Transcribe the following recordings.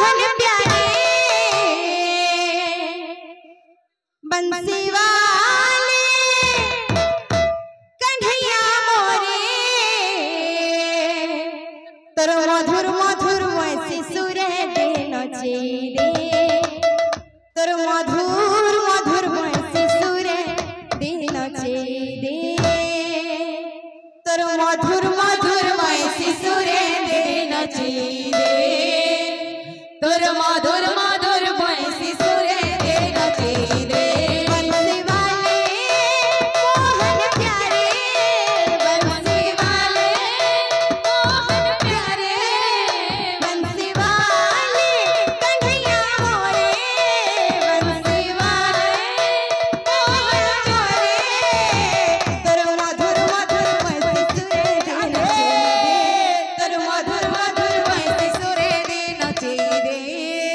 मोहन प्यारे बंसी वाले कन्हैया मोरे तोर मधुर मधुर वैसी सुर दे नचे रे तोर मधुर मधुर वैसी सुर दे नचे रे तोर मधुर मधुर वैसी सुर दे नचे रे तोर मधुर मधुर वैसी सुर दे नचे रे बंसी वाले मोहन प्यारे बंसी वाले मोहन प्यारे बंसी वाले कन्हैया मोरे बंसी वाले मोहन प्यारे तोर मधुर मधुर वैसी सुर दे नचे रे तोर मधुर मधुर वैसी सुर दे नचे रे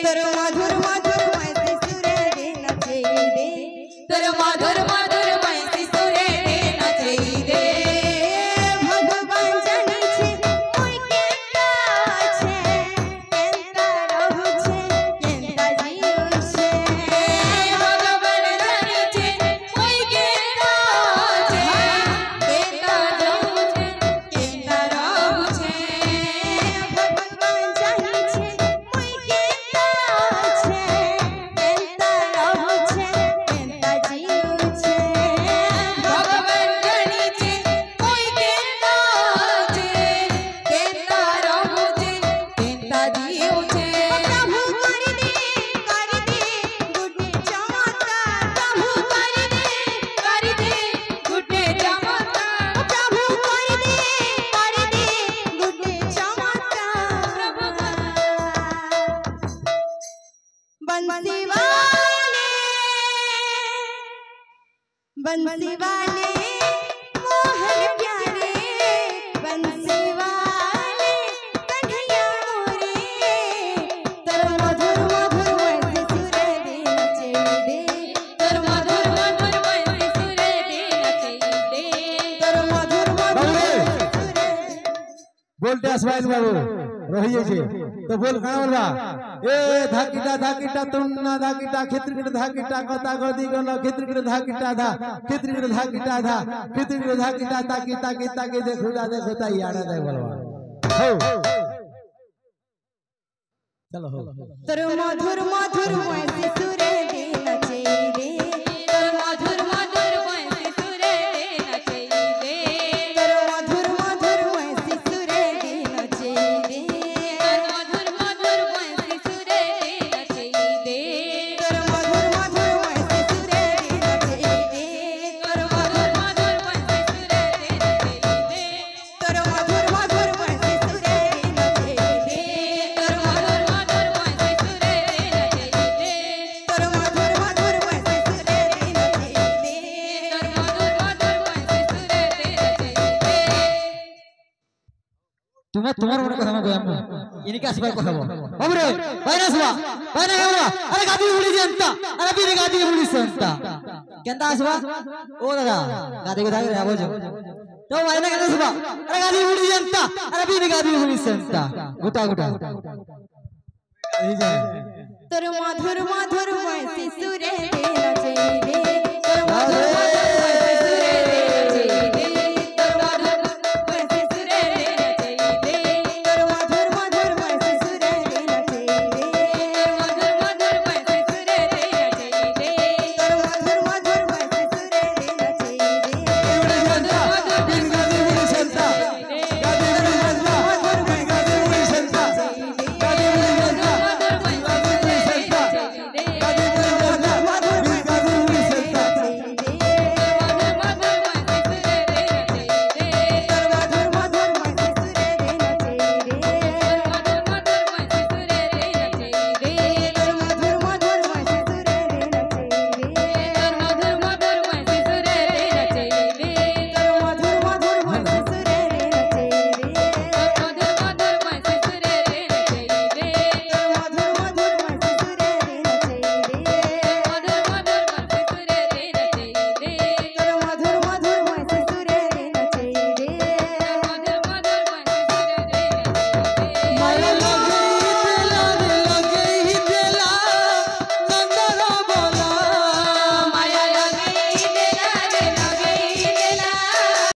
तोर मधुर मधुर वैसी सुर दे नचे रे तोर मधुर मधुर वैसी सुर दे नचे रे भगवान जाने छे कोई केता छे केता रहु छे केता जीव छे भगवान जाने छे कोई केता छे केता रहु छे केता रहु छे भगवान जाने छे कोई केता छे केता रहु छे केता जीव छे भगवान जाने छे कोई केता छे केता रहु छे केता जीव छे प्रभु कर दे गुटे चमत्कार प्रभु कर दे गुटे चमत्कार प्रभु कर दे गुटे चमत्कार बंसी वाले मोहन प्यारे बंसी वाले कन्हैया मोरे तोर मधुर मधुर वैसी सुर दे नचे रे तोर मधुर मधुर वैसी सुर दे नचे रे तोर मधुर मधुर वैसी सुर दे बोलते असवाइल बाबू रहिए छे तो बोल कहां बोलबा ए धाकिटा तुन्ना धाकिटा खित्रकिट धाकिटा कता गदी गन खित्रकिट धाकिटा धा खित्रकिट धाकिटा धा खित्रकिट धाकिटा ताकी देखो ता याड़ा दे बोलबा हो चलो हो तोर मधुर मधुर वैसी सुर दे नचे रे तोर मधुर मधुर वैसी सुर दे नचे रे तोर मधुर मधुर वैसी सुर दे नचे रे तोर मधुर मधुर वैसी सुर दे नचे रे तोर मधुर मधुर वैसी सुर दे नचे रे तोर मधुर मधुर वैसी सुर दे नचे रे तोर मधुर मधुर वैसी सुर दे नचे रे तोर मधुर मधुर वैसी सुर दे नचे रे तोर मधुर मधुर वैसी सुर दे नचे रे तोर मधुर मधुर वैसी सुर दे नचे रे তোমার মনে কথা কই আমি ইনিকে আসবার কথা বল বাবুরে বাইরে আসবা বাইরে কেমন আরে গাদি উড়ি জেনতা আরে বিরে গাদি উড়ি সন্তা কেনতা আসবা ও দাদা গাদি কথা রে বুঝো তো বাইরে কেন আসবা আরে গাদি উড়ি জেনতা আরে বিরে গাদি উড়ি সন্তা গোটা গোটা গাদি যায় तोर मधुर मधुर वैसी सुर दे नचे रे